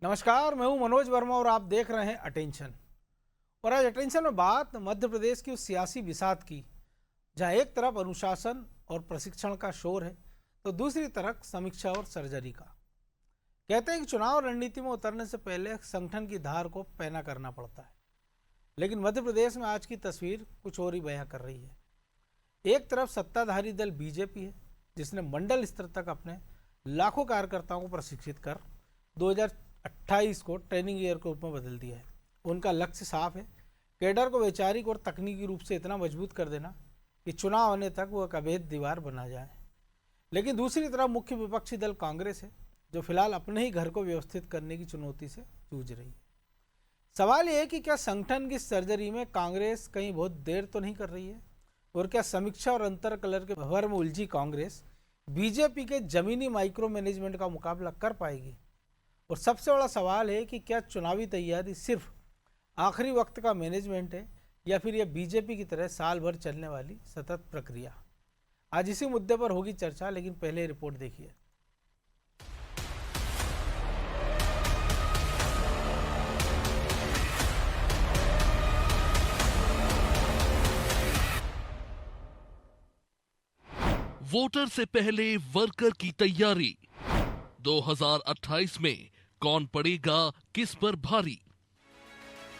नमस्कार, मैं हूं मनोज वर्मा और आप देख रहे हैं अटेंशन। और आज अटेंशन में बात मध्य प्रदेश की उस सियासी बिसात की जहां एक तरफ अनुशासन और प्रशिक्षण का शोर है तो दूसरी तरफ समीक्षा और सर्जरी का। कहते हैं कि चुनाव रणनीति में उतरने से पहले संगठन की धार को पैना करना पड़ता है, लेकिन मध्य प्रदेश में आज की तस्वीर कुछ और ही बयां कर रही है। एक तरफ सत्ताधारी दल बीजेपी है, जिसने मंडल स्तर तक अपने लाखों कार्यकर्ताओं को प्रशिक्षित कर 2028 को ट्रेनिंग ईयर के रूप में बदल दिया है। उनका लक्ष्य साफ है, कैडर को वैचारिक और तकनीकी रूप से इतना मजबूत कर देना कि चुनाव आने तक वो एक अभेद दीवार बना जाए। लेकिन दूसरी तरफ मुख्य विपक्षी दल कांग्रेस है, जो फिलहाल अपने ही घर को व्यवस्थित करने की चुनौती से जूझ रही है। सवाल यह है कि क्या संगठन की सर्जरी में कांग्रेस कहीं बहुत देर तो नहीं कर रही है, और क्या समीक्षा और अंतर कलर के भंवर में उलझी कांग्रेस बीजेपी के जमीनी माइक्रो मैनेजमेंट का मुकाबला कर पाएगी। और सबसे बड़ा सवाल है कि क्या चुनावी तैयारी सिर्फ आखिरी वक्त का मैनेजमेंट है या फिर यह बीजेपी की तरह साल भर चलने वाली सतत प्रक्रिया। आज इसी मुद्दे पर होगी चर्चा, लेकिन पहले रिपोर्ट देखिए। वोटर से पहले वर्कर की तैयारी। 2028 में कौन पड़ेगा किस पर भारी।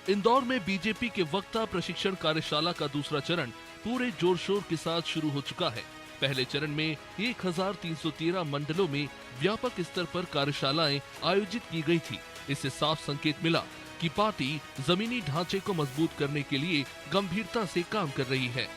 इंदौर में बीजेपी के वक्ता प्रशिक्षण कार्यशाला का दूसरा चरण पूरे जोर शोर के साथ शुरू हो चुका है। पहले चरण में 1313 मंडलों में व्यापक स्तर पर कार्यशालाएं आयोजित की गई थी। इससे साफ संकेत मिला कि पार्टी जमीनी ढांचे को मजबूत करने के लिए गंभीरता से काम कर रही है।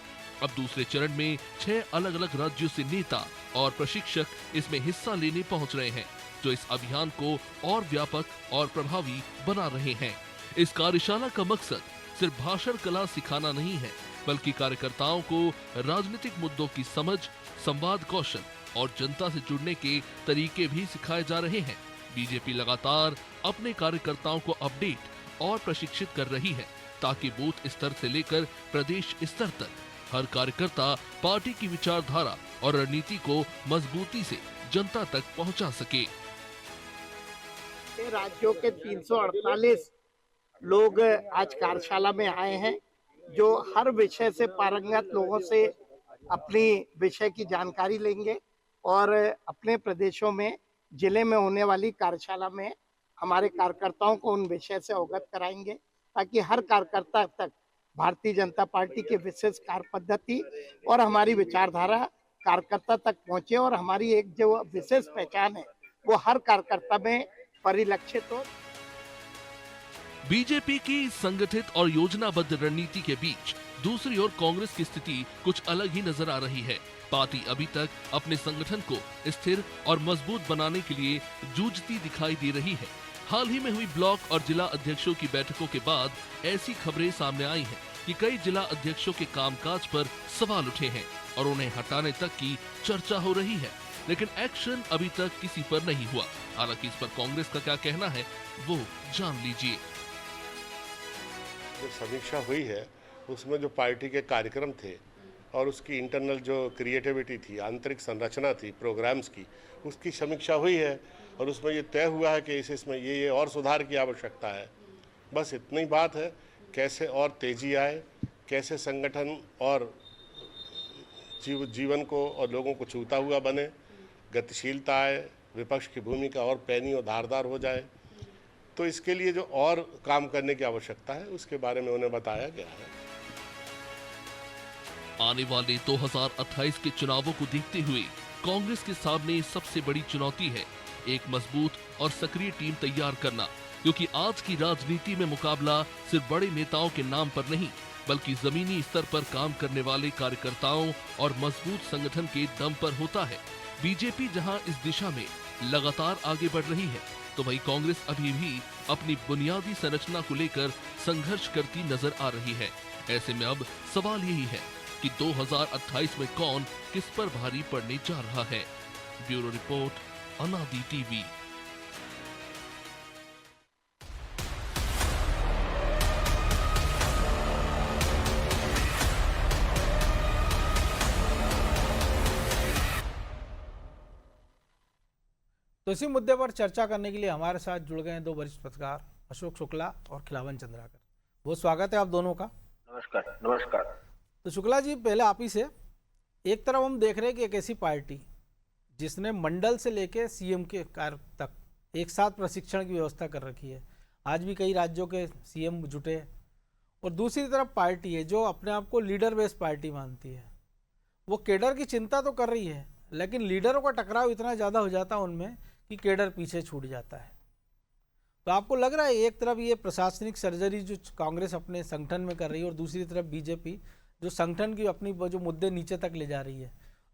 अब दूसरे चरण में 6 अलग अलग राज्यों से नेता और प्रशिक्षक इसमें हिस्सा लेने पहुंच रहे हैं, जो इस अभियान को और व्यापक और प्रभावी बना रहे हैं। इस कार्यशाला का मकसद सिर्फ भाषण कला सिखाना नहीं है, बल्कि कार्यकर्ताओं को राजनीतिक मुद्दों की समझ, संवाद कौशल और जनता से जुड़ने के तरीके भी सिखाए जा रहे हैं। बीजेपी लगातार अपने कार्यकर्ताओं को अपडेट और प्रशिक्षित कर रही है, ताकि बूथ स्तर से लेकर प्रदेश स्तर तक हर कार्यकर्ता पार्टी की विचारधारा और रणनीति को मजबूती से जनता तक पहुंचा सके। राज्यों के 348 लोग आज कार्यशाला में आए हैं, जो हर विषय से पारंगत लोगों से अपनी विषय की जानकारी लेंगे और अपने प्रदेशों में, जिले में होने वाली कार्यशाला में हमारे कार्यकर्ताओं को उन विषय से अवगत कराएंगे, ताकि हर कार्यकर्ता तक भारतीय जनता पार्टी की विशेष कार्य पद्धति और हमारी विचारधारा कार्यकर्ता तक पहुंचे और हमारी एक जो विशेष पहचान है वो हर कार्यकर्ता में परिलक्षित हो। बीजेपी की संगठित और योजनाबद्ध रणनीति के बीच दूसरी ओर कांग्रेस की स्थिति कुछ अलग ही नजर आ रही है। पार्टी अभी तक अपने संगठन को स्थिर और मजबूत बनाने के लिए जूझती दिखाई दे रही है। हाल ही में हुई ब्लॉक और जिला अध्यक्षों की बैठकों के बाद ऐसी खबरें सामने आई हैं कि कई जिला अध्यक्षों के कामकाज पर सवाल उठे हैं और उन्हें हटाने तक की चर्चा हो रही है, लेकिन एक्शन अभी तक किसी पर नहीं हुआ। हालांकि इस पर कांग्रेस का क्या कहना है वो जान लीजिए। जो समीक्षा हुई है उसमें जो पार्टी के कार्यक्रम थे और उसकी इंटरनल जो क्रिएटिविटी थी, आंतरिक संरचना थी प्रोग्राम्स की, उसकी समीक्षा हुई है और उसमें ये तय हुआ है कि इसमें ये और सुधार की आवश्यकता है। बस इतनी बात है, कैसे और तेजी आए, कैसे संगठन और जीवन को और लोगों को छूता हुआ बने, गतिशीलता आए, विपक्ष की भूमिका और पैनी और धारदार हो जाए। तो इसके लिए जो और काम करने की आवश्यकता है उसके बारे में उन्हें बताया गया है। आने वाले 2028 के चुनावों को देखते हुए कांग्रेस के सामने सबसे बड़ी चुनौती है एक मजबूत और सक्रिय टीम तैयार करना, क्योंकि आज की राजनीति में मुकाबला सिर्फ बड़े नेताओं के नाम पर नहीं, बल्कि जमीनी स्तर पर काम करने वाले कार्यकर्ताओं और मजबूत संगठन के दम पर होता है। बीजेपी जहां इस दिशा में लगातार आगे बढ़ रही है, तो वहीं कांग्रेस अभी भी अपनी बुनियादी संरचना को लेकर संघर्ष करती नजर आ रही है। ऐसे में अब सवाल यही है कि 2028 में कौन किस पर भारी पड़ने जा रहा है। ब्यूरो रिपोर्ट, अनादि टीवी। तो इसी मुद्दे पर चर्चा करने के लिए हमारे साथ जुड़ गए हैं दो वरिष्ठ पत्रकार अशोक शुक्ला और खिलावन चंद्राकर। बहुत स्वागत है आप दोनों का। नमस्कार। नमस्कार। तो शुक्ला जी, पहले आप ही से, एक तरफ हम देख रहे हैं कि एक ऐसी पार्टी जिसने मंडल से लेकर सीएम के कार्य तक एक साथ प्रशिक्षण की व्यवस्था कर रखी है, आज भी कई राज्यों के सीएम जुटे हैं, और दूसरी तरफ पार्टी है जो अपने आप को लीडर बेस्ड पार्टी मानती है। वो केडर की चिंता तो कर रही है, लेकिन लीडरों का टकराव इतना ज़्यादा हो जाता है उनमें कि केडर पीछे छूट जाता है। तो आपको लग रहा है एक तरफ ये प्रशासनिक सर्जरी जो कांग्रेस अपने संगठन में कर रही है और दूसरी तरफ बीजेपी जो संगठन की अपनी जो मुद्दे नीचे तक ले जा रही है,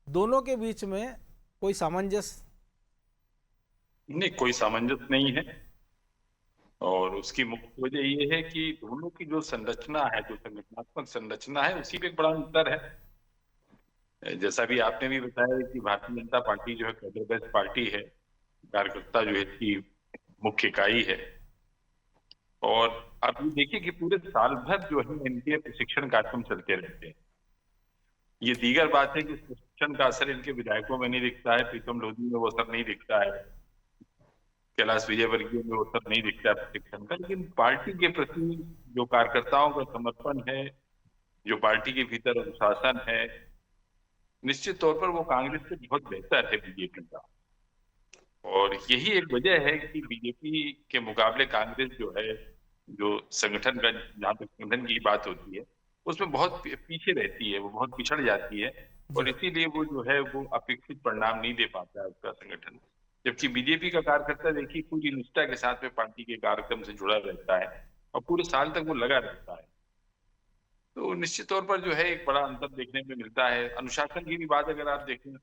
दोनों के बीच में कोई सामंजस्य नहीं, कोई सामंजस्य नहीं है। और उसकी मुख्य वजह ये है कि दोनों की जो संरचना है, जो संगठनात्मक संरचना है, उसी पे एक बड़ा अंतर है। जैसा भी आपने भी बताया कि भारतीय जनता पार्टी जो है कैडर बेस्ड पार्टी है, कार्यकर्ता जो है इसकी मुख्य इकाई है। और आप ये देखिए कि पूरे साल भर जो है इनके प्रशिक्षण कार्यक्रम चलते रहते हैं। ये दीगर बात है कि प्रशिक्षण का असर इनके विधायकों में नहीं दिखता है, प्रीतम लोधी में वो असर नहीं दिखता है, कैलाश विजयवर्गीय में वो असर नहीं दिखता है प्रशिक्षण का, लेकिन पार्टी के प्रति जो कार्यकर्ताओं का समर्पण है, जो पार्टी के भीतर अनुशासन है, निश्चित तौर पर वो कांग्रेस से बहुत बेहतर है बीजेपी का। और यही एक वजह है कि बीजेपी के मुकाबले कांग्रेस जो है, जो संगठन का, जहां तक संगठन की बात होती है, उसमें बहुत पीछे रहती है, वो बहुत पिछड़ जाती है, और इसीलिए वो जो है वो अपेक्षित परिणाम नहीं दे पाता है उसका संगठन। जबकि बीजेपी का कार्यकर्ता देखिए पूरी निष्ठा के साथ में पार्टी के कार्यक्रम से जुड़ा रहता है और पूरे साल तक वो लगा रहता है। तो निश्चित तौर पर जो है एक बड़ा अंतर देखने में मिलता है। अनुशासन की भी बात अगर आप देखें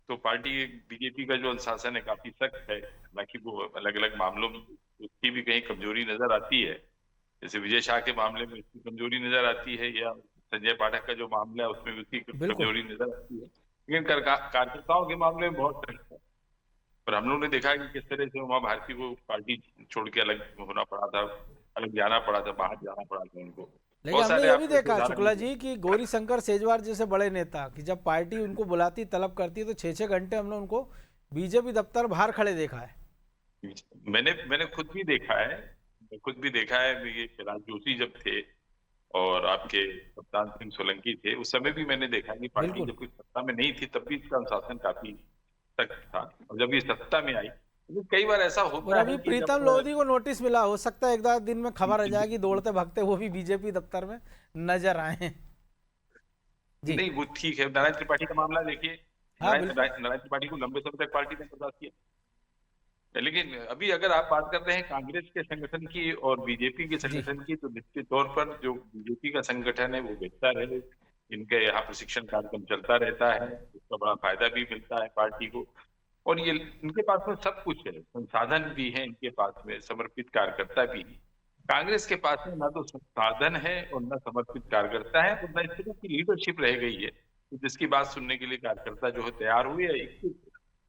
तो पार्टी बीजेपी का जो अनुशासन है काफी सख्त है, हालांकि वो अलग अलग मामलों में उसकी भी कहीं कमजोरी नजर आती है। जैसे विजय शाह के मामले में उसकी कमजोरी नजर आती है, या संजय पाठक का जो मामला है उसमें उसकी कमजोरी नजर आती है, लेकिन कार्यकर्ताओं के मामले में बहुत सख्त है। पर हम लोगों ने देखा कि किस तरह से उमा भारती को पार्टी छोड़ के अलग होना पड़ा था, अलग जाना पड़ा था, बाहर जाना पड़ा था उनको। लेकिन हमने ये भी देखा शुक्ला जी कि गौरी शंकर सेजवार जैसे बड़े नेता कि जब पार्टी उनको बुलाती, तलब करती, तो 6-6 घंटे हमने उनको बीजेपी दफ्तर बाहर खड़े देखा है। मैंने खुद भी देखा है, ये कैलाश जोशी जब थे और आपके कप्तान सिंह सोलंकी थे, उस समय भी मैंने देखा कि पार्टी जब कुछ सत्ता में नहीं थी तब भी इसका अनुशासन काफी सख्त था, और जब ये सत्ता में आई तो कई बार ऐसा होता है। और अभी प्रीतम लोधी को नोटिस मिला, हो सकता है एक दो दिन में खबर आ जाएगी दौड़ते भागते वो भी बीजेपी दफ्तर में नजर आए जी। नहीं, वो ठीक है। नारायण त्रिपाठी का मामला देखिए, नारायण त्रिपाठी को लंबे समय तक पार्टी ने बर्दाश्त किया। लेकिन अभी अगर आप बात कर रहे हैं कांग्रेस के संगठन की और बीजेपी के संगठन की, तो निश्चित तौर पर जो बीजेपी का संगठन है वो बेहतर है। इनके यहाँ प्रशिक्षण कार्यक्रम चलता रहता है, उसका बड़ा फायदा भी मिलता है पार्टी को, और ये इनके पास में सब कुछ है, संसाधन भी है इनके पास में, समर्पित कार्यकर्ता भी। कांग्रेस के पास में ना तो संसाधन है और ना समर्पित कार्यकर्ता है, और ना इस तरह की लीडरशिप रह गई है जिसकी बात सुनने के लिए कार्यकर्ता जो है तैयार हुए है।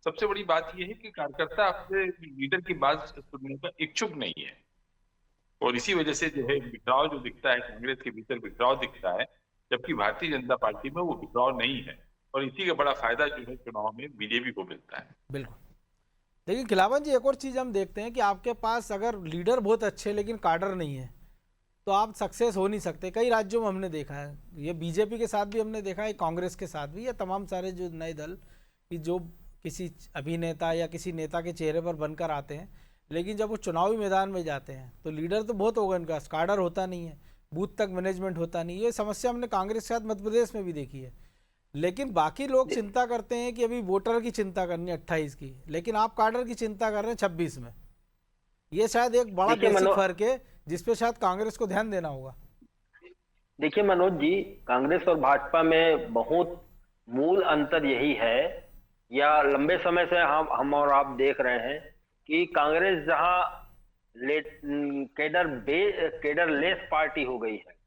सबसे बड़ी बात यह है कि कार्यकर्ता अपने लीडर की बात सुनने का इच्छुक नहीं है, और इसी वजह से जो है बिखराव जो दिखता है, कांग्रेस के भीतर बिखराव दिखता है, जबकि भारतीय जनता पार्टी में वो बिखराव नहीं है, और इसी का बड़ा फायदा जो है चुनाव में बीजेपी को मिलता है। बिल्कुल। लेकिन खिलावन जी, एक और चीज हम देखते हैं कि आपके पास अगर लीडर बहुत अच्छे लेकिन काडर नहीं है तो आप सक्सेस हो नहीं सकते। कई राज्यों में हमने देखा है, ये बीजेपी के साथ भी हमने देखा है, कांग्रेस के साथ भी, या तमाम सारे जो नए दल कि जो किसी अभिनेता या किसी नेता के चेहरे पर बनकर आते हैं, लेकिन जब वो चुनावी मैदान में जाते हैं तो लीडर तो बहुत होगा इनका, काडर होता नहीं है, बूथ तक मैनेजमेंट होता नहीं। ये समस्या हमने कांग्रेस के साथ मध्य प्रदेश में भी देखी है। लेकिन बाकी लोग चिंता करते हैं कि अभी वोटर की चिंता करनी है 28 की, लेकिन आप काडर की चिंता कर रहे हैं 26 में। ये शायद एक बड़ा बेसिक फर्क है जिसपे शायद कांग्रेस को ध्यान देना होगा। देखिए मनोज जी, कांग्रेस और भाजपा में बहुत मूल अंतर यही है, या लंबे समय से हम और आप देख रहे हैं कि कांग्रेस जहां केडर लेस पार्टी हो गई है।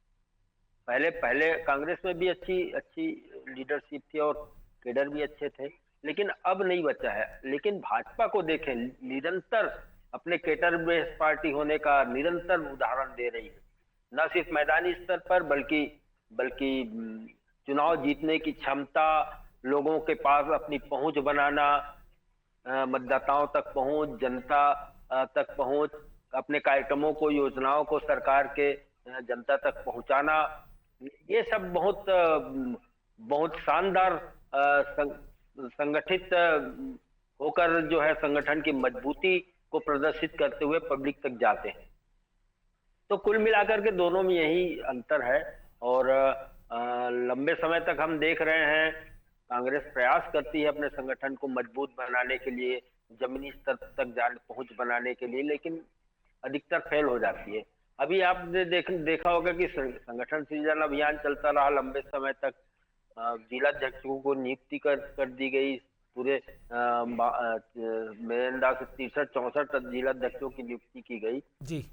पहले कांग्रेस में भी अच्छी लीडरशिप थी और केडर भी अच्छे थे, लेकिन अब नहीं बचा है। लेकिन भाजपा को देखें, निरंतर अपने केडर बेस पार्टी होने का निरंतर उदाहरण दे रही है, न सिर्फ मैदानी स्तर पर बल्कि चुनाव जीतने की क्षमता, लोगों के पास अपनी पहुंच बनाना, मतदाताओं तक पहुंच, जनता तक पहुंच, अपने कार्यक्रमों को, योजनाओं को सरकार के जनता तक पहुंचाना, ये सब बहुत शानदार संगठित होकर जो है संगठन की मजबूती को प्रदर्शित करते हुए पब्लिक तक जाते हैं। तो कुल मिलाकर के दोनों में यही अंतर है। और लंबे समय तक हम देख रहे हैं कांग्रेस प्रयास करती है अपने संगठन को मजबूत बनाने के लिए, जमीनी स्तर तक पहुंच बनाने के लिए, लेकिन अधिकतर फेल हो जाती है। अभी आपने देखा होगा कि संगठन सृजन अभियान चलता रहा लंबे समय तक, जिलाध्यक्षों को नियुक्ति कर दी गई, पूरे मेरे अंदाज से 63-64 जिलाध्यक्षों की नियुक्ति की गई जी।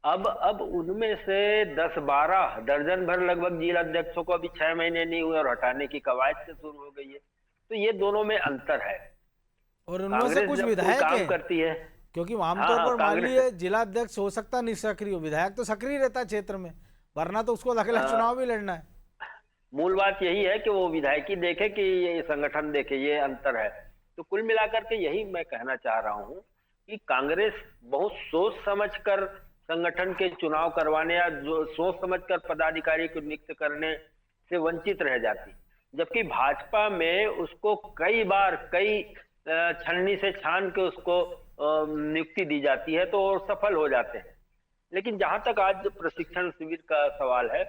अब उनमें से 10-12 दर्जन भर लगभग जिलाध्यक्षों को अभी 6 महीने नहीं हुए और हटाने की कवायद से शुरू हो गई है। तो ये दोनों में अंतर है। और उनमें से कुछ विधायक काम हैं, करती है, क्योंकि आमतौर पर मान लीजिए जिलाध्यक्ष हो सकता नहीं सक्रिय, विधायक तो सक्रिय रहता है क्षेत्र में, वरना तो उसको अगला चुनाव भी लड़ना है। मूल बात यही है कि वो विधायकी देखे कि ये संगठन देखे, ये अंतर है। तो कुल मिलाकर के यही मैं कहना चाह रहा हूँ कि कांग्रेस बहुत सोच समझकर संगठन के चुनाव करवाने या जो सोच समझकर पदाधिकारी को नियुक्त करने से वंचित रह जाती, जबकि भाजपा में उसको कई बार कई छलनी से छान के उसको नियुक्ति दी जाती है तो सफल हो जाते हैं। लेकिन जहां तक आज प्रशिक्षण शिविर का सवाल है,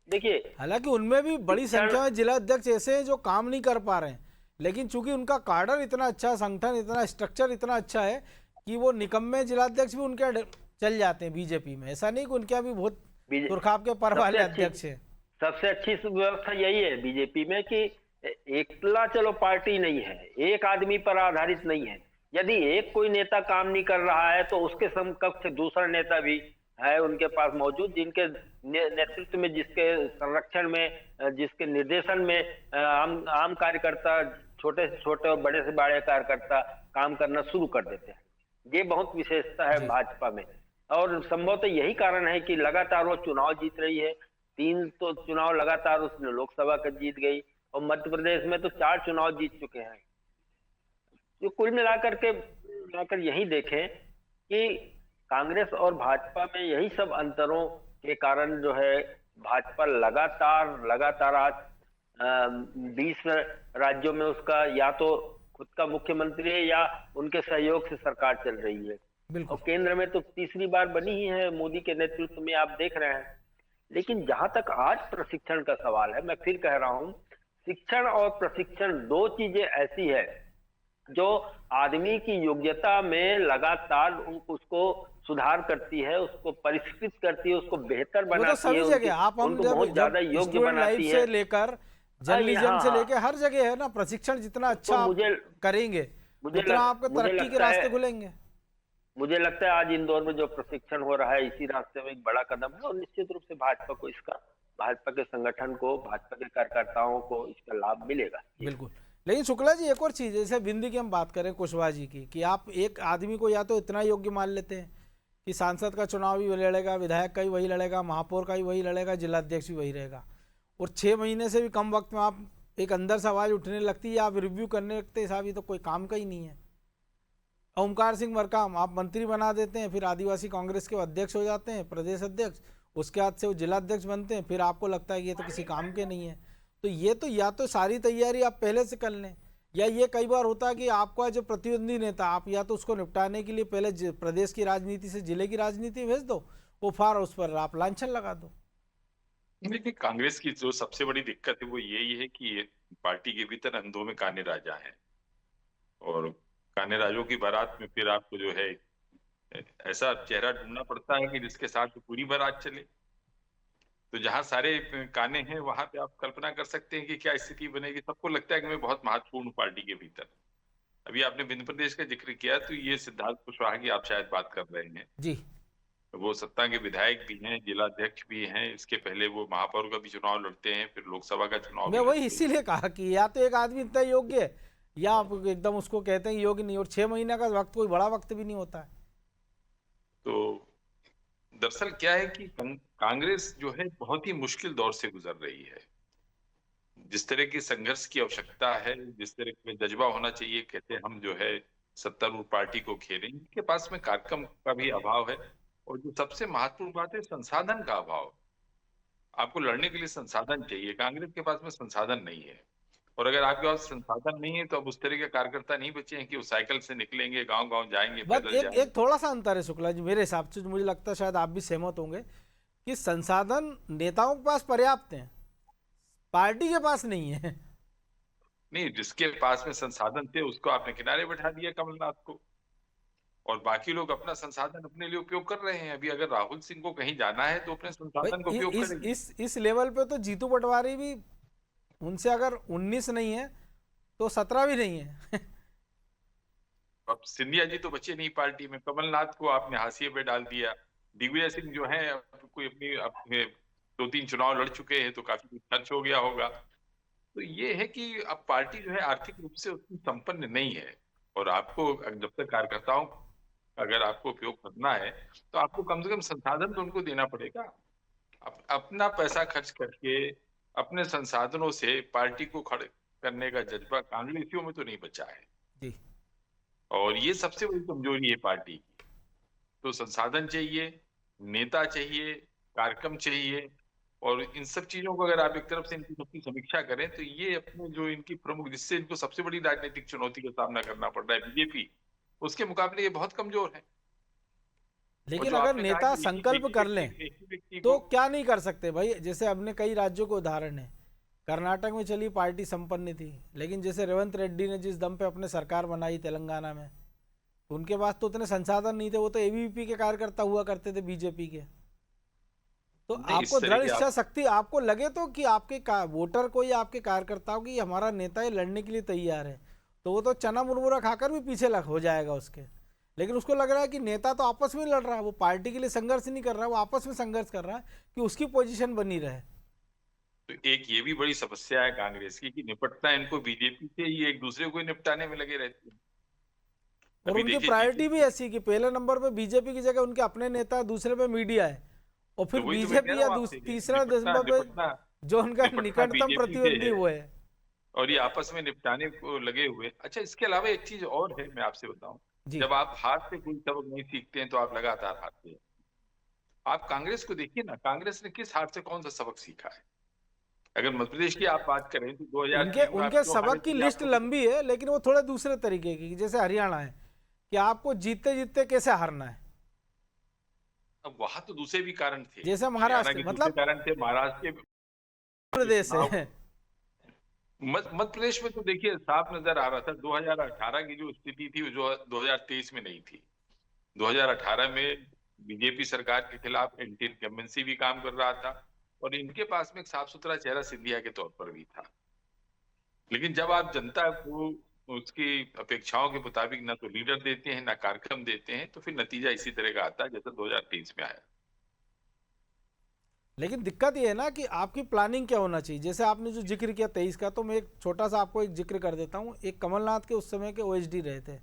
देखिए हालांकि उनमें भी बड़ी संख्या में जिला अध्यक्ष ऐसे हैं जो काम नहीं कर पा रहे हैं, लेकिन चूंकि उनका कार्डर इतना अच्छा, संगठन इतना, स्ट्रक्चर इतना अच्छा है कि वो निकम्मे जिलाध्यक्ष भी उनके चल जाते हैं बीजेपी में। ऐसा नहीं कि उनके अभी बहुत तुरखाप के पर वाले अध्यक्ष हैं। सबसे अच्छी व्यवस्था यही है बीजेपी में कि एकला चलो पार्टी नहीं है, एक आदमी पर आधारित नहीं है। यदि एक कोई नेता काम नहीं कर रहा है तो उसके समकक्ष दूसरा नेता भी है उनके पास मौजूद, जिनके नेतृत्व में, जिसके संरक्षण में, जिसके निर्देशन में आम कार्यकर्ता, छोटे से छोटे और बड़े से बड़े कार्यकर्ता काम करना शुरू कर देते हैं। ये बहुत विशेषता है भाजपा में, और संभवतः यही कारण है कि लगातार वो चुनाव जीत रही है। 3 तो चुनाव लगातार उसने लोकसभा का जीत गई, और मध्य प्रदेश में तो 4 चुनाव जीत चुके हैं। तो कुल मिलाकर यही देखें कि कांग्रेस और भाजपा में यही सब अंतरों के कारण जो है भाजपा लगातार आज 20 राज्यों में उसका या तो खुद का मुख्यमंत्री है या उनके सहयोग से सरकार चल रही है, और केंद्र में तो तीसरी बार बनी ही है मोदी के नेतृत्व में, आप देख रहे हैं। लेकिन जहां तक आज प्रशिक्षण का सवाल है, मैं फिर कह रहा हूं, शिक्षण और प्रशिक्षण 2 चीजें ऐसी है जो आदमी की योग्यता में लगातार उसको सुधार करती है, उसको परिष्कृत करती है, उसको बेहतर बनाती है। तो सभी जगह आप हम बहुत ज्यादा योग्य बनाती है, से लेकर जर्नलिज्म से लेकर हर जगह है ना। प्रशिक्षण जितना अच्छा तो करेंगे उतना आपके तरक्की के रास्ते खुलेंगे। मुझे लगता है आज इंदौर में जो प्रशिक्षण हो रहा है इसी रास्ते में एक बड़ा कदम है, और निश्चित रूप से भाजपा को इसका, भाजपा के संगठन को, भाजपा के कार्यकर्ताओं को इसका लाभ मिलेगा। बिल्कुल। लेकिन शुक्ला जी, एक और चीज, जैसे बिंदी की हम बात करें कुशवाहा जी की, कि आप एक आदमी को या तो इतना योग्य मान लेते हैं कि सांसद का चुनाव भी लड़ेगा, विधायक का भी वही लड़ेगा, महापौर का भी वही लड़ेगा, जिलाध्यक्ष भी वही रहेगा, और 6 महीने से भी कम वक्त में आप एक अंदर से आवाज उठने लगती है, आप रिव्यू करने लगते हैं, साहब ये तो कोई काम का ही नहीं है। ओमकार सिंह मरकाम आप मंत्री बना देते हैं, फिर आदिवासी कांग्रेस के अध्यक्ष हो जाते हैं, प्रदेश अध्यक्ष, उसके बाद से वो जिलाध्यक्ष बनते हैं, फिर आपको लगता है कि ये तो किसी काम के नहीं है। तो ये तो या तो सारी तैयारी आप पहले से कर लें, या ये कई बार होता है कि आपका जो प्रतिद्वंदी नेता, आप या तो उसको निपटाने के लिए पहले प्रदेश की राजनीति से जिले की राजनीति भेज दो, वो फार उस पर आप लांछन लगा दो। देखिए, कांग्रेस की जो सबसे बड़ी दिक्कत है वो यही है कि पार्टी के भीतर अंधों में काने राजा है, और काने राजों की बारात में फिर आपको जो है ऐसा चेहरा ढूंढना पड़ता है कि जिसके साथ पूरी बारात चले। तो जहां सारे काने हैं वहां पे आप कल्पना कर सकते हैं कि क्या स्थिति बनेगी। सबको लगता है कि मैं बहुत महत्वपूर्ण पार्टी के भीतर। अभी आपने मध्य प्रदेश का जिक्र किया, तो ये सिद्धार्थ कुशवाहा की आप शायद बात कर रहे हैं जी। वो सत्ता के विधायक भी हैं, जिलाध्यक्ष भी हैं, इसके पहले वो महापौर का भी चुनाव लड़ते हैं, फिर लोकसभा का चुनाव। मैं वही इसीलिए कहा कि या तो एक आदमी इतना योग्य है, या आप एकदम उसको कहते हैं योग्य नहीं, और 6 महीने का वक्त कोई बड़ा वक्त भी नहीं होता है। तो दरअसल क्या है कि कांग्रेस जो है बहुत ही मुश्किल दौर से गुजर रही है। जिस तरह की संघर्ष की आवश्यकता है, जिस तरह का जज्बा होना चाहिए, कहते हम जो है सत्तारूढ़ पार्टी को घेरें, इनके पास में कार्यक्रम का भी अभाव है। और जो सबसे महत्वपूर्ण बात है, संसाधन का अभाव। आपको लड़ने के लिए संसाधन चाहिए, कांग्रेस के पास में संसाधन नहीं है। और अगर आपके पास संसाधन नहीं है तो अब उस तरह के कार्यकर्ता नहीं बचे हैं कि वो साइकिल से निकलेंगे, गांव गांव जाएंगे, बस पैदल एक जाएंगे। एक थोड़ा सा अंतर है शुक्ला जी मेरे हिसाब से, जो मुझे लगता है शायद आप भी सहमत होंगे, कि संसाधन नेताओं के पास पर्याप्त हैं, पार्टी के पास नहीं है। नहीं, जिसके पास में संसाधन थे उसको आपने किनारे बैठा दिया, कमलनाथ को, और बाकी लोग अपना संसाधन अपने लिए उपयोग कर रहे हैं। अभी अगर राहुल सिंह को कहीं जाना है तो अपने भाई संसाधन का उपयोग इस करेंगे। इस इस लेवल पे तो जीतू पटवारी भी, उनसे अगर 19 नहीं है तो 17 भी नहीं है। अब सिंधिया जी तो बचे नहीं पार्टी में, कमलनाथ को आपने हाशिए पे डाल दिया। दिग्विजय सिंह जो है कोई अपने 2-3 चुनाव लड़ चुके हैं तो काफी खर्च हो गया होगा। तो ये है कि अब पार्टी जो है आर्थिक रूप से उतनी संपन्न नहीं है। और आपको जब तक कार्यकर्ताओं अगर आपको उपयोग करना है तो आपको कम से कम संसाधन तो उनको देना पड़ेगा। अपना पैसा खर्च करके अपने संसाधनों से पार्टी को खड़े करने का जज्बा कांग्रेसियों में तो नहीं बचा है। जी। और ये सबसे बड़ी कमजोरी है पार्टी की। तो संसाधन चाहिए, नेता चाहिए, कार्यक्रम चाहिए। और इन सब चीजों को अगर आप एक तरफ से इनकी सबकी समीक्षा करें तो ये अपने जो इनकी प्रमुख, जिससे इनको सबसे बड़ी राजनीतिक चुनौती का सामना करना पड़ रहा है, बीजेपी, उसके मुकाबले ये बहुत कमजोर है। और लेकिन जो अगर आपने कहा नेता कि संकल्प कर लें एक ही व्यक्ति तो को, क्या नहीं कर सकते भाई। जैसे अपने कई राज्यों के उदाहरण है, कर्नाटक में चली पार्टी संपन्न थी, लेकिन जैसे रेवंत रेड्डी ने जिस दम पे अपने सरकार बनाई तेलंगाना में, तो उनके पास तो उतने संसाधन नहीं थे, वो तो एबीवीपी के कार्यकर्ता हुआ करते थे बीजेपी के। तो नहीं आपको इस तरह दृढ़ के इच्छा आप, शक्ति, आपको लगे तो कि आपके वोटर को या आपके कार्यकर्ताओं की हमारा नेता ये लड़ने के लिए तैयार है, तो वो तो चना मुरमुरा खाकर भी पीछे लग हो जाएगा उसके। लेकिन उसको लग रहा है कि नेता तो आपस में लड़ रहा है, वो पार्टी के लिए संघर्ष नहीं कर रहा है, वो आपस में संघर्ष कर रहा है कि उसकी पोजीशन बनी रहे। तो एक ये भी बड़ी समस्या है कांग्रेस की कि निपटना इनको बीजेपी से, ये एक दूसरे को ही निपटाने में लगे रहते हैं। और अभी उनकी देखिए प्रायोरिटी भी जीतू, ऐसी कि पहले नंबर पे बीजेपी की जगह उनके अपने नेता, दूसरे पे मीडिया है, और तो फिर वही तो मैं कह बीजेपी रहा या हूँ आपसे कि तीसरा निपटना नंबर पे निपटना जो उनका निपटना निकटतम बीजेपी से प्रतिद्वंदी है। वो है। और ये आपस में निपटाने को लगे हुए। अच्छा, इसके अलावा एक चीज और है, मैं आपसे बताऊं। जी। जब आप हार से कोई सबक नहीं सीखते हैं तो आप लगातार हारते हैं। आप कांग्रेस को देखिए ना, कांग्रेस ने किस हार से कौन सा सबक सीखा है। अगर मध्य प्रदेश की आप बात करें तो उनके 2003 में आप उनके क्यों हारे सबक की थे, ये लिस्ट आपको पता? लंबी है, लेकिन वो थोड़े दूसरे तरीके की, जैसे हरियाणा है कि आपको जीतते जीतते कैसे हारना है। अब वहां तो दूसरे भी कारण थे, जैसे हरियाणा महाराष्ट्र के दूसरे मतलब कारण थे, महाराष्ट्र के प्रदेश चुनाव, है। मध्य प्रदेश में तो देखिए साफ नजर आ रहा था। 2018 की जो स्थिति थी वो जो 2023 में नहीं थी। 2018 में बीजेपी सरकार के खिलाफ एंटी इनकम्बेंसी भी काम कर रहा था और इनके पास में एक साफ सुथरा चेहरा सिंधिया के तौर पर भी था। लेकिन जब आप जनता को उसकी अपेक्षाओं के मुताबिक ना तो लीडर देते हैं ना कार्यक्रम देते हैं, तो फिर नतीजा इसी तरह का आता है जैसा 2023 में आया। लेकिन दिक्कत ये है ना कि आपकी प्लानिंग क्या होना चाहिए। जैसे आपने जो जिक्र किया 23 का, तो मैं एक छोटा सा आपको एक जिक्र कर देता हूँ। एक कमलनाथ के उस समय के ओएसडी रहे थे,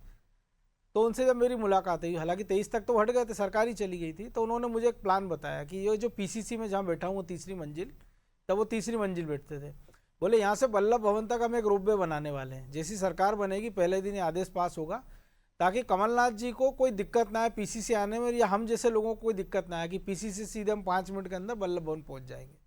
तो उनसे जब मेरी मुलाकात हुई, हालांकि 23 तक तो हट गए थे, सरकारी चली गई थी, तो उन्होंने मुझे एक प्लान बताया कि ये जो पीसीसी में जहाँ बैठा हूँ वो तीसरी मंजिल, तब वो तीसरी मंजिल बैठते थे, बोले यहाँ से वल्लभ भवन तक हम एक रोपवे बनाने वाले हैं, जैसी सरकार बनेगी पहले दिन ये आदेश पास होगा, ताकि कमलनाथ जी को कोई दिक्कत ना आए पीसीसी आने में, या हम जैसे लोगों को कोई दिक्कत ना आए कि पीसीसी सीधे हम 5 मिनट के अंदर वल्लभ भवन पहुँच जाएंगे।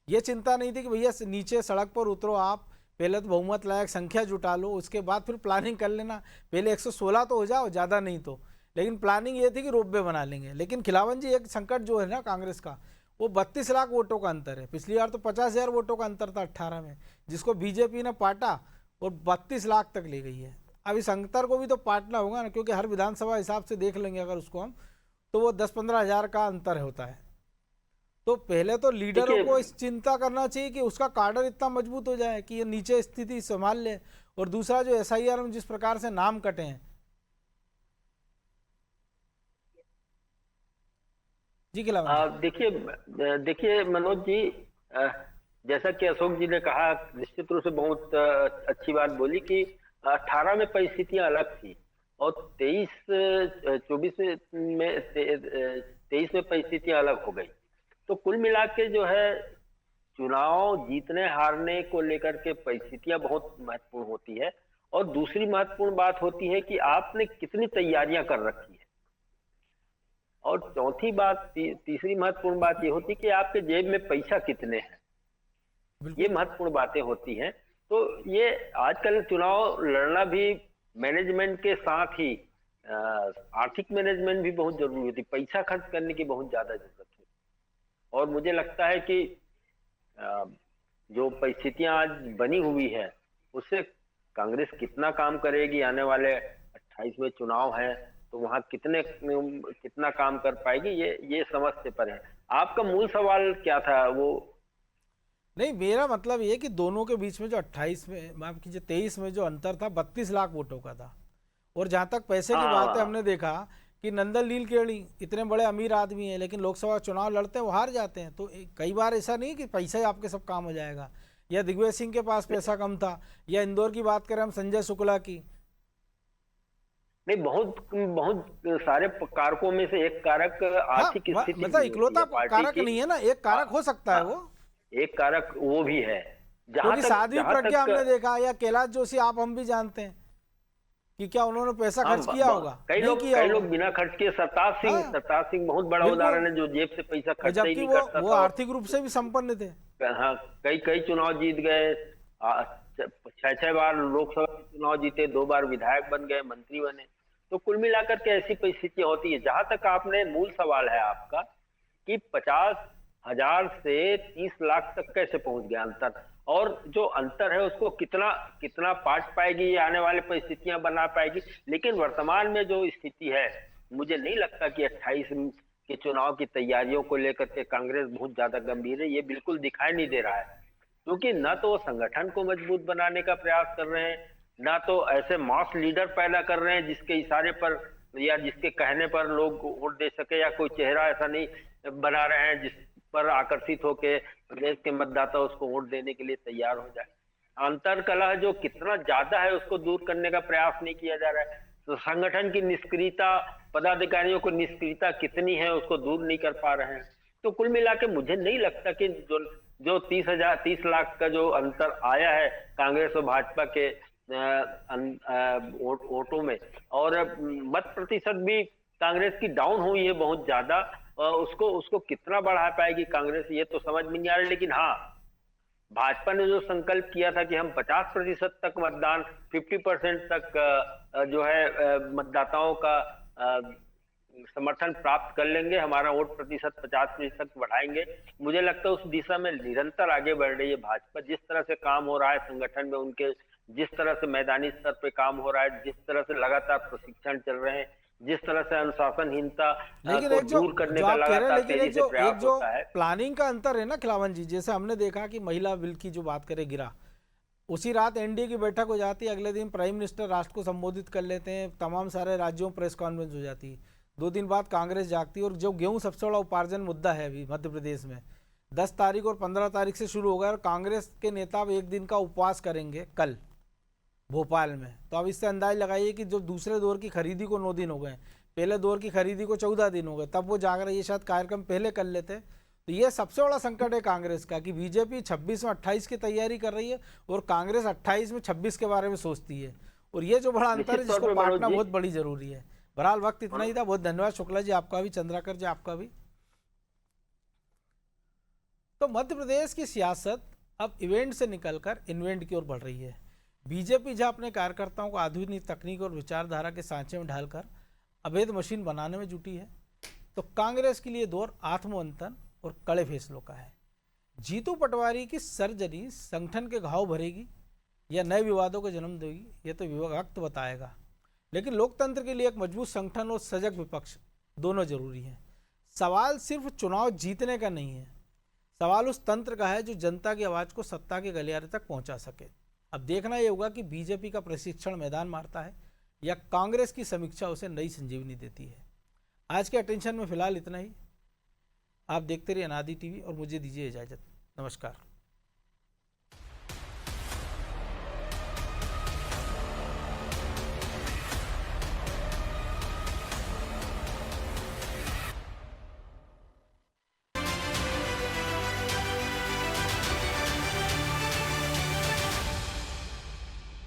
ये चिंता नहीं थी कि भैया नीचे सड़क पर उतरो, आप पहले तो बहुमत लायक संख्या जुटा लो, उसके बाद फिर प्लानिंग कर लेना, पहले 116 तो हो जाओ, ज़्यादा नहीं तो। लेकिन प्लानिंग ये थी कि रोपवे बना लेंगे। लेकिन खिलावन जी, एक संकट जो है ना कांग्रेस का, वो 32 लाख वोटों का अंतर है। पिछली बार तो 50,000 वोटों का अंतर था 18 में, जिसको बीजेपी ने पाटा और 32 लाख तक ले गई है। अब इस अंतर को भी तो पाटना होगा ना, क्योंकि हर विधानसभा हिसाब से देख लेंगे अगर उसको हम, तो वो 10-15 हज़ार का अंतर होता है। तो पहले तो लीडरों को इस चिंता करना चाहिए कि उसका कार्डर इतना मजबूत हो जाए कि ये नीचे स्थिति संभाल ले। और दूसरा, जो एसआईआर में जिस प्रकार से नाम कटे हैं, जी खिलावन जी। देखिए मनोज जी, जैसा कि अशोक जी ने कहा, निश्चित रूप से बहुत अच्छी बात बोली कि 18 में परिस्थितियां अलग थी और 23 में परिस्थितियां अलग हो गई। तो कुल मिला के जो है चुनाव जीतने हारने को लेकर के परिस्थितियां बहुत महत्वपूर्ण होती है, और दूसरी महत्वपूर्ण बात होती है कि आपने कितनी तैयारियां कर रखी है, और चौथी बात तीसरी महत्वपूर्ण बात ये होती है कि आपके जेब में पैसा कितने हैं। ये महत्वपूर्ण बातें होती हैं। तो ये आजकल चुनाव लड़ना भी मैनेजमेंट के साथ ही आर्थिक मैनेजमेंट भी बहुत जरूरी होती है, पैसा खर्च करने की बहुत ज्यादा जरूरत है। और मुझे लगता है कि जो परिस्थितियां आज बनी हुई है उससे कांग्रेस कितना काम करेगी, आने वाले 28 में चुनाव है तो वहां कितना काम कर पाएगी, ये समझ से परे है। आपका मूल सवाल क्या था? वो नहीं, मेरा मतलब ये कि दोनों के बीच में जो 28 में, माफ कीजिए 23 में जो अंतर था 32 लाख वोटों का था। और जहां तक पैसे की बात है, हमने देखा कि नंदन नीलकेणी इतने बड़े अमीर आदमी हैं लेकिन लोकसभा चुनाव लड़ते हैं वो हार जाते हैं। तो कई बार ऐसा नहीं कि पैसा ही आपके सब काम हो जाएगा, या दिग्विजय सिंह के पास पैसा कम था, या इंदौर की बात करें हम संजय शुक्ला की। नहीं, बहुत सारे कारकों में से एक कारक आर्थिक स्थिति, मतलब इकलौता कारक नहीं है ना, एक कारक हो सकता है, वो एक कारक वो भी है। क्योंकि साध्वी प्रज्ञा हमने देखा, या कैलाश जोशी, आप हम भी जानते हैं कि क्या उन्होंने पैसा खर्च किया होगा? कई लोग बिना खर्च किए, सरताज सिंह बहुत बड़ा उदाहरण है जो जेब से पैसा खर्च ही नहीं करता, वो आर्थिक रूप से भी संपन्न थे। हाँ, कई चुनाव जीत गए, 6 बार लोकसभा चुनाव जीते, 2 बार विधायक बन गए, मंत्री बने। तो कुल मिलाकर के ऐसी परिस्थितियां होती है। जहां तक आपने मूल सवाल है आपका कि 50,000 से 30 लाख तक कैसे पहुंच गया अंतर, और जो अंतर है उसको कितना पाट पाएगी, ये आने वाली परिस्थितियां बना पाएगी। लेकिन वर्तमान में जो स्थिति है, मुझे नहीं लगता कि 28 के चुनाव की तैयारियों को लेकर के कांग्रेस बहुत ज्यादा गंभीर है। ये बिल्कुल दिखाई नहीं दे रहा है, क्योंकि न तो वो संगठन को मजबूत बनाने का प्रयास कर रहे हैं, ना तो ऐसे मास लीडर पैदा कर रहे हैं जिसके इशारे पर या जिसके कहने पर लोग वोट दे सके, या कोई चेहरा ऐसा नहीं बना रहे हैं जिस पर आकर्षित होकर प्रदेश के मतदाता उसको वोट देने के लिए तैयार हो जाए। अंतर कलह जो कितना ज्यादा है उसको दूर करने का प्रयास नहीं किया जा रहा है। तो संगठन की निष्क्रियता, पदाधिकारियों को निष्क्रियता कितनी है उसको दूर नहीं कर पा रहे हैं। तो कुल मिला के मुझे नहीं लगता कि जो 30 लाख का जो अंतर आया है कांग्रेस और भाजपा के वोटों में, और मत प्रतिशत भी कांग्रेस की डाउन हुई है बहुत ज्यादा, उसको कितना बढ़ा पाएगी कांग्रेस, ये तो समझ में नहीं आ रहा। लेकिन हाँ, भाजपा ने जो संकल्प किया था कि हम 50% तक मतदान, 50% तक जो है मतदाताओं का समर्थन प्राप्त कर लेंगे, हमारा वोट प्रतिशत 50% तक बढ़ाएंगे, मुझे लगता है उस दिशा में निरंतर आगे बढ़ रही है भाजपा। जिस तरह से काम हो रहा है संगठन में, उनके जिस तरह से मैदानी स्तर पे काम हो रहा है, जिस तरह से लगातार प्रशिक्षण चल रहे हैं, जिस तरह से अनुशासनहीनता को दूर करने का लगातार तेजी से प्रयास होता है। प्लानिंग का अंतर है ना खिलावन जी, जैसे हमने देखा कि महिला बिल की जो बात करें गिरा, उसी रात एनडीए की बैठक हो जाती है, अगले दिन प्राइम मिनिस्टर राष्ट्र को संबोधित कर लेते हैं, तमाम सारे राज्यों में प्रेस कॉन्फ्रेंस हो जाती है, 2 दिन बाद कांग्रेस जागती है। और जो गेहूं सबसे बड़ा उपार्जन मुद्दा है अभी मध्य प्रदेश में, 10 तारीख और 15 तारीख से शुरू होगा, और कांग्रेस के नेता अब 1 दिन का उपवास करेंगे कल भोपाल में। तो अब इससे अंदाज लगाइए कि जो दूसरे दौर की खरीदी को 9 दिन हो गए, पहले दौर की खरीदी को 14 दिन हो गए, तब वो जाग रही है, शायद कार्यक्रम पहले कर लेते। तो ये सबसे बड़ा संकट है कांग्रेस का कि बीजेपी 26 में 28 की तैयारी कर रही है और कांग्रेस 28 में 26 के बारे में सोचती है, और ये जो बड़ा अंतर है जिसको बांटना बहुत बड़ी जरूरी है। बहरहाल वक्त इतना ही था, बहुत धन्यवाद शुक्ला जी आपका भी, चंद्राकर जी आपका भी। तो मध्य प्रदेश की सियासत अब इवेंट से निकलकर इन्वेंट की ओर बढ़ रही है। बीजेपी जहां अपने कार्यकर्ताओं को आधुनिक तकनीक और विचारधारा के सांचे में ढालकर अवैध मशीन बनाने में जुटी है, तो कांग्रेस के लिए दौर आत्मवंतन और कड़े फैसलों का है। जीतू पटवारी की सर्जरी संगठन के घाव भरेगी या नए विवादों को जन्म देगी, ये तो वक्त बताएगा। लेकिन लोकतंत्र के लिए एक मजबूत संगठन और सजग विपक्ष दोनों जरूरी हैं। सवाल सिर्फ चुनाव जीतने का नहीं है, सवाल उस तंत्र का है जो जनता की आवाज़ को सत्ता के गलियारे तक पहुंचा सके। अब देखना ये होगा कि बीजेपी का प्रशिक्षण मैदान मारता है या कांग्रेस की समीक्षा उसे नई संजीवनी देती है। आज के अटेंशन में फिलहाल इतना ही। आप देखते रहिए अनादि टीवी और मुझे दीजिए इजाज़त। नमस्कार।